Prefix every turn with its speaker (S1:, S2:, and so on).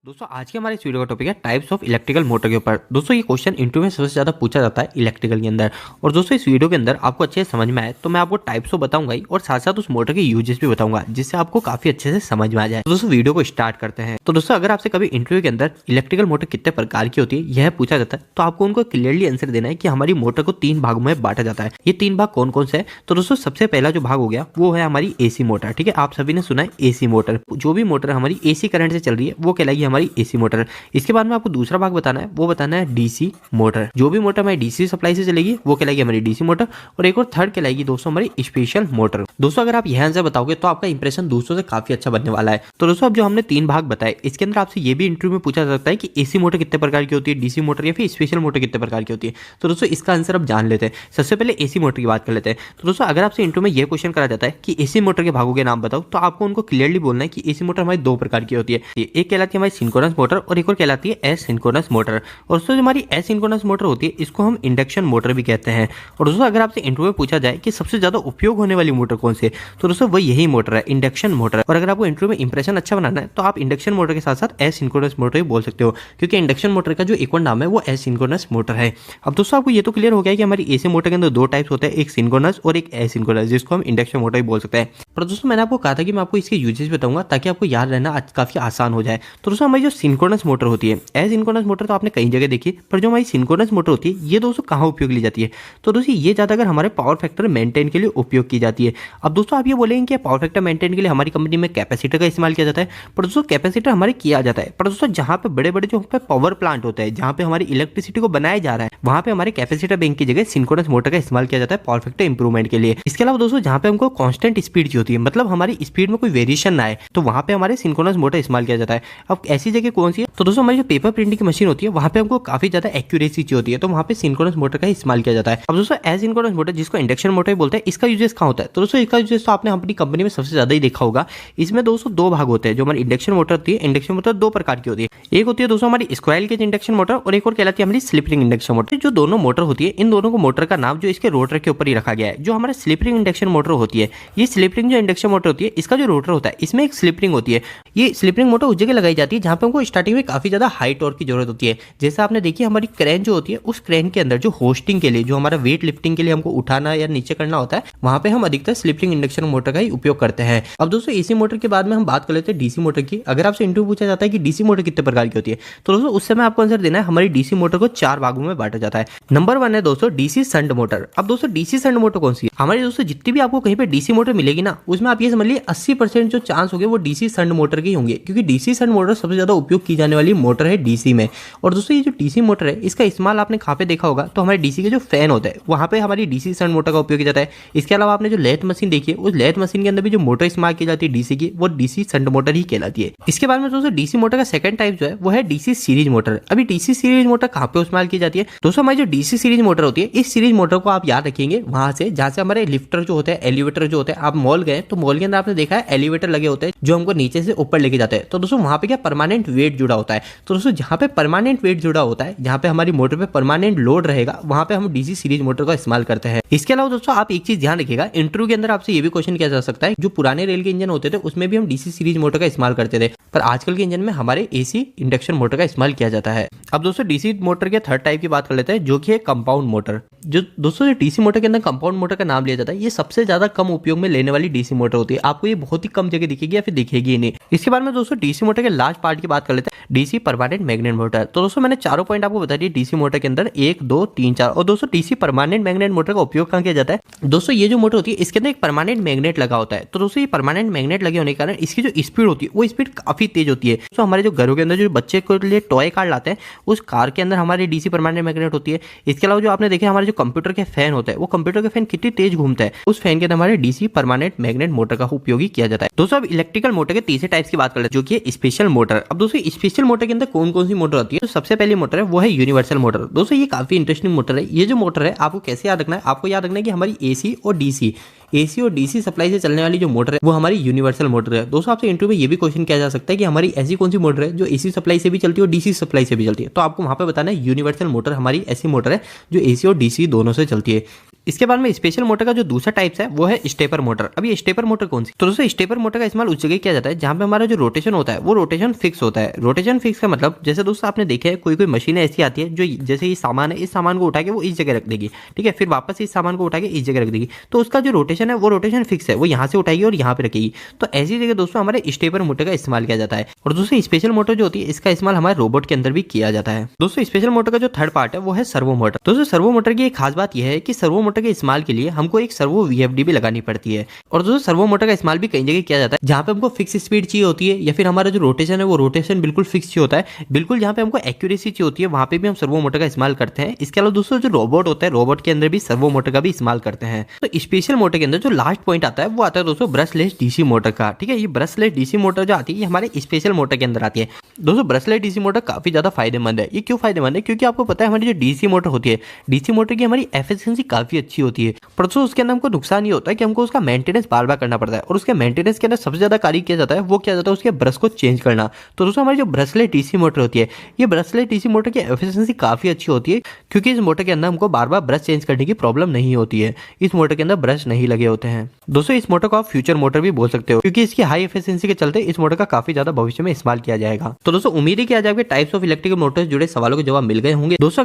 S1: दोस्तों आज के हमारे इस वीडियो का टॉपिक है टाइप्स ऑफ इलेक्ट्रिकल मोटर के ऊपर। दोस्तों ये क्वेश्चन इंटरव्यू में सबसे ज्यादा पूछा जाता है इलेक्ट्रिकल के अंदर। और दोस्तों इस वीडियो के अंदर आपको अच्छे से समझ में आए तो मैं आपको टाइप्स तो बताऊंगा ही और साथ साथ उस मोटर के यूजेस भी बताऊंगा जिससे आपको काफी अच्छे से समझ में आ जाए। तो दोस्तों वीडियो को स्टार्ट करते हैं। तो दोस्तों अगर आपसे कभी इंटरव्यू के अंदर इलेक्ट्रिकल मोटर कितने प्रकार की होती है यह पूछा जाता है तो आपको उनको क्लियरली आंसर देना है कि हमारी मोटर को 3 भागों में बांटा जाता है। ये 3 भाग कौन कौन से है? तो दोस्तों सबसे पहला जो भाग हो गया वो है हमारी एसी मोटर। ठीक है, आप सभी ने सुना है एसी मोटर। जो भी मोटर हमारी एसी करंट से चल रही है वो कहलाएगी हमारी एसी मोटर। इसके बाद में आपको दूसरा भाग बताना है, वो बताना है डीसी मोटर। जो भी मोटर हमारी डीसी सप्लाई से चलेगी वो कहलाएगी हमारी डीसी मोटर। और एक और थर्ड कहलाएगी दोस्तों हमारी स्पेशल मोटर। दोस्तों अगर आप यह आंसर बताओगे तो आपका इंप्रेशन दूसरों से काफी अच्छा बनने वाला है। तो दोस्तों अब जो हमने 3 भाग बताए इसके अंदर आपसे ये भी इंटरव्यू में पूछा जा सकता है कि एसी मोटर कितने प्रकार की होती है, डीसी मोटर या फिर स्पेशल मोटर कितने प्रकार की होती है। तो दोस्तों इसका आंसर अब जान लेते हैं। सबसे पहले एसी मोटर की बात कर लेते हैं। तो दोस्तों अगर आपसे इंटरव्यू में यह क्वेश्चन करा जाता है कि एसी मोटर के भागों के नाम बताओ तो आपको उनको क्लियरली बोलना है कि एसी मोटर हमारी 2 प्रकार की होती है। एक कहलाती है हमारी सिंक्रोनस मोटर और एक और कहलाती है एसिंक्रोनस मोटर। और दोस्तों जो हमारी एसिंक्रोनस मोटर होती है इसको हम इंडक्शन मोटर भी कहते हैं। और दोस्तों अगर आपसे इंटरव्यू में पूछा जाए कि सबसे ज्यादा उपयोग होने वाली मोटर कौन सी है तो दोस्तों वही यही मोटर है, इंडक्शन मोटर। और अगर आपको इंटरव्यू में इंप्रेशन अच्छा बनाना है तो आप इंडक्शन मोटर के साथ साथ एसिंक्रोनस मोटर भी बोल सकते हो, क्योंकि इंडक्शन मोटर का जो एक और नाम है वो एसिंक्रोनस मोटर है। अब दोस्तों आपको ये तो क्लियर हो गया कि हमारी एसी मोटर के अंदर 2 टाइप्स होते हैं, एक सिंक्रोनस और एक एसिंक्रोनस, जिसको हम इंडक्शन मोटर भी बोल सकते हैं। पर दोस्तों मैंने आपको कहा था कि मैं आपको इसके यूजेस बताऊंगा ताकि आपको याद रहना काफी आसान हो जाए। तो दोस्तों हमारी जो सिंक्रोनस मोटर होती है, एसिंक्रोनस मोटर तो आपने कई जगह देखी, पर जो हमारी सिंक्रोनस मोटर होती है ये दोस्तों कहाँ उपयोग ली जाती है? तो दोस्तों ये ज्यादातर हमारे पावर फैक्टर मेंटेन के लिए उपयोग की जाती है। अब दोस्तों आप ये बोलेंगे कि पावर फैक्टर मेंटेन के लिए हमारी कंपनी में कैपेसिटर का इस्तेमाल किया जाता है, पर दोस्तों कैपेसिटर हमारे किया जाता है, पर दोस्तों जहां पे बड़े बड़े जो पावर प्लांट होते हैं, जहां पे हमारी इलेक्ट्रिसिटी को बनाया जा रहा है, वहां पे हमारे कैपेसिटर बैंक की जगह सिंक्रोनस मोटर का इस्तेमाल किया जाता है पावर फैक्टर इंप्रूवमेंट के लिए। इसके अलावा दोस्तों जहां पे हमको कांस्टेंट स्पीड चाहिए होती है, मतलब हमारी स्पीड में कोई वेरिएशन ना आए, तो वहां पे हमारे सिंक्रोनस मोटर इस्तेमाल किया जाता है। अब ऐसी जगह कौन सी है? तो दोस्तों हमारी जो पेपर प्रिंटिंग की मशीन होती है वहां पे हमको काफी ज्यादा एक्यूरेसी चाहिए होती है, तो वहां पे सिंक्रोनस मोटर का इस्तेमाल किया जाता है। अब दोस्तों एसिंक्रोनस मोटर जिसको इंडक्शन मोटर बोलते हैं, इसका यूजेस कहाँ होता है? तो दोस्तों इसका यूजेस तो आपने अपनी कंपनी में सबसे ज्यादा ही देखा होगा। इसमें दोस्तों 2 भाग होते हैं। जो हमारी इंडक्शन मोटर होती है, इंडक्शन मोटर 2 प्रकार की होती है। एक होती है दोस्तों हमारी स्क्वायर केज इंडक्शन मोटर और एक और कहलाती है हमारी स्लिप रिंग इंडक्शन मोटर। जो दोनों मोटर होती है इन दोनों को मोटर का नाम जो इसके रोटर के ऊपर ही रखा गया है। जो हमारा स्लिप रिंग इंडक्शन मोटर होती है, ये स्लिप रिंग जो इंडक्शन मोटर होती है इसका जो रोटर होता है इसमें एक स्लिप रिंग होती है। ये स्लिप रिंग मोटर उस जगह लगाई जाती है जहां पे हमको स्टार्टिंग में काफी ज्यादा हाई टॉर्क की जरूरत होती है। जैसे आपने देखी हमारी क्रेन जो होती है, उस क्रेन के अंदर जो होस्टिंग के लिए, जो हमारा वेट लिफ्टिंग के लिए हमको उठाना या नीचे करना होता है, वहां पे हम अधिकतर स्लिप रिंग इंडक्शन मोटर का ही उपयोग करते हैं। अब दोस्तों एसी मोटर के बाद में हम बात कर लेते हैं डीसी मोटर की। अगर आपसे इंटरव्यू पूछा जाता है कि डीसी मोटर कितने प्रकार की होती है तो दोस्तों उस समय आपको आंसर देना है हमारी डीसी मोटर को 4 भागों में बांटा जाता है। नंबर 1 है दोस्तों डीसी शंट मोटर। अब दोस्तों डीसी शंट मोटर कौन सी है? हमारी दोस्तों जितनी भी आपको कहीं पे डीसी मोटर मिलेगी ना, उसमें आप ये समझ लीजिए 80% जो चांस होंगे वो डीसी शंट मोटर के होंगे, क्योंकि डीसी शंट मोटर सबसे ज्यादा उपयोग की जाने वाली मोटर है डीसी में। और दोस्तों ये जो डीसी मोटर है इसका इस्तेमाल आपने कहाँ पे देखा होगा? तो हमारे डीसी के जो फैन होता है वहां पे हमारी डीसी शंट मोटर का उपयोग किया जाता है। इसके अलावा आपने जो लेथ मशीन देखी है, उस लेथ मशीन के अंदर भी जो मोटर इस्तेमाल की जाती है डीसी की, वो डीसी शंट मोटर ही कहलाती है। इसके बाद में दोस्तों डीसी मोटर का सेकंड टाइप जो है वो है डीसी सीरीज मोटर। अभी डीसी सीरीज मोटर कहाँ पे इस्तेमाल की जाती है? दोस्तों हमारी जो डीसी सीरीज मोटर होती है, इस सीरीज मोटर को आप याद रखेंगे वहां से जहां से हमारे लिफ्टर जो होते हैं, एलिवेटर जो होते हैं, आप मॉल गए तो मॉल के अंदर आपने देखा है एलिवेटर लगे होते हैं जो हमको नीचे से ऊपर लेके जाते हैं। तो दोस्तों वहां पे क्या परमानेंट वेट जुड़ा होता है। तो दोस्तों जहां पे परमानेंट वेट जुड़ा होता है, जहां पे हमारी मोटर पे परमानेंट लोड रहेगा, वहां पे हम डीसी सीरीज मोटर का इस्तेमाल करते हैं। इसके अलावा दोस्तों आप एक चीज ध्यान रखिएगा, इंटरव्यू के अंदर आपसे ये भी क्वेश्चन किया जा सकता है, जो पुराने रेल के इंजन होते थे उसमें भी हम डीसी सीरीज मोटर का इस्तेमाल करते थे, पर आजकल के इंजन में हमारे एसी इंडक्शन मोटर का इस्तेमाल किया जाता है। अब दोस्तों डीसी मोटर के थर्ड टाइप की बात कर लेते हैं, जो कि है कंपाउंड मोटर। जो दोस्तों जो डीसी मोटर के अंदर कंपाउंड मोटर का नाम लिया जाता है, ये सबसे ज्यादा कम उपयोग में लेने वाली डीसी मोटर होती है। आपको ये बहुत ही कम जगह दिखेगी या फिर दिखेगी ही नहीं। इसके बाद में दोस्तों डीसी मोटर के लास्ट पार्ट की बात कर लेते हैं, डीसी परमानेंट मैग्नेट मोटर। तो दोस्तों मैंने चारों पॉइंट आपको बता दिए डीसी मोटर के अंदर, 1 2 3 4। और दोस्तों डीसी परमानेंट मैग्नेट मोटर का उपयोग कहाँ किया जाता है? दोस्तों ये जो मोटर होती है इसके अंदर एक परमानेंट मैग्नेट लगा होता है। तो दोस्तों ये परमानेंट मैग्नेट लगे होने के कारण इसकी जो स्पीड होती है वो स्पीड काफी तेज होती है। तो हमारे जो घरों के अंदर जो बच्चे के लिए टॉय कार लाते हैं, उस कार के अंदर हमारी डीसी परमानेंट मैग्नेट होती है। इसके अलावा जो आपने देखे हमारे जो कंप्यूटर के फैन होता है, वो कंप्यूटर के फैन कितनी तेज घूमता है, उस फैन के अंदर हमारे डीसी परमानेंट मैग्नेट मोटर का उपयोग किया जाता है। दोस्तों अब इलेक्ट्रिकल मोटर के तीसरे टाइप्स की बात कर लेते हैं, जो कि स्पेशल मोटर। अब दोस्तों स्पेशल मोटर के अंदर कौन कौन सी मोटर होती है? तो सबसे पहली मोटर है वो है यूनिवर्सल मोटर। दोस्तों ये काफी इंटरेस्टिंग मोटर है। ये जो मोटर है आपको कैसे याद रखना है? आपको याद रखना है कि हमारी एसी और डीसी सप्लाई से चलने वाली जो मोटर है वो हमारी यूनिवर्सल मोटर है। दोस्तों आपसे इंटरव्यू में ये भी क्वेश्चन किया जा सकता है कि हमारी ऐसी कौन सी मोटर है जो एसी सप्लाई से भी चलती है और डीसी सप्लाई से भी चलती है, तो आपको वहां पे बताना है यूनिवर्सल मोटर हमारी ऐसी मोटर है जो एसी और डीसी दोनों से चलती है। इसके बाद में स्पेशल मोटर का जो दूसरा टाइप्स है वो है स्टेपर मोटर। अब ये स्टेपर मोटर कौन सी? तो दोस्तों स्टेपर मोटर का इस्तेमाल उस जगह किया जाता है जहां पे हमारा जो रोटेशन होता है वो रोटेशन फिक्स होता है। रोटेशन फिक्स का मतलब जैसे दोस्तों आपने देखा है कोई मशीनें ऐसी आती है जो जैसे ये सामान है, इस सामान को उठा के वो इस जगह रख देगी, ठीक है, फिर वापस इस सामान को उठा के इस जगह रख देगी, तो उसका जो रोटेशन है वो रोटेशन फिक्स है, वो यहाँ से उठाएगी और यहाँ पे रखेगी। तो ऐसी जगह दोस्तों हमारे स्टेपर मोटर का इस्तेमाल किया जाता है। और दोस्तों स्पेशल मोटर जो होती है इसका इस्तेमाल हमारे रोबोट के अंदर भी किया जाता है। दोस्तों स्पेशल मोटर का जो थर्ड पार्ट है वो है सर्वो मोटर। दोस्तों सर्वो मोटर की एक खास बात यह है कि सर्वो मोटर के इस्तेमाल के लिए हमको एक सर्वो वीएफडी भी लगानी पड़ती है। और दोस्तों सर्वो मोटर का इस्तेमाल भी कई जगह किया जाता है जहां पे हमको फिक्स स्पीड चाहिए होती है या फिर हमारा जो रोटेशन है वो रोटेशन बिल्कुल फिक्स चाहिए होता है, बिल्कुल जहां पे हमको एक्यूरेसी चाहिए होती है वहां पे भी हम सर्वो मोटर का इस्तेमाल करते हैं। इसके अलावा दोस्तों जो रोबोट होता है रोबोट के अंदर भी सर्वो मोटर का भी इस्तेमाल करते हैं। तो स्पेशल मोटर के अंदर जो लास्ट पॉइंट आता है वो आता है दोस्तों ब्रशलेस डीसी मोटर का। ठीक है, ये ब्रशलेस डीसी मोटर जो आती है ये हमारे स्पेशल मोटर के अंदर आती है। दोस्तों ब्रशलेस डीसी मोटर काफी ज्यादा फायदेमंद है। ये क्यों फायदेमंद है? क्योंकि आपको पता है हमारी जो डीसी मोटर होती है, डीसी मोटर की हमारी एफिशिएंसी काफी अच्छी होती है, पर दोस्तों उसके अंदर हमको नुकसान ये होता है कि हमको उसका मेंटेनेंस बार बार करना पड़ता है। और उसके मेंटेनेंस के अंदर सबसे ज्यादा कार्य किया जाता है वो किया जाता है उसके ब्रश को चेंज करना। तो दोस्तों हमारी जो ब्रशलेस डीसी मोटर होती है ये ब्रशलेस डीसी मोटर की एफिशिएंसी काफी अच्छी होती है क्योंकि इस मोटर के अंदर हमको बार बार ब्रश चेंज करने की प्रॉब्लम नहीं होती है। इस मोटर के अंदर ब्रश नहीं लगे होते हैं। दोस्तों इस मोटर को आप फ्यूचर मोटर भी बोल सकते हो क्योंकि इसकी हाई एफिशिएंसी के चलते इस मोटर का काफी ज्यादा भविष्य में इस्तेमाल किया जाएगा। तो दोस्तों उम्मीद है कि आज आपके टाइप्स ऑफ इलेक्ट्रिकल मोटर्स जुड़े सवालों के जवाब मिल गए होंगे। दोस्तों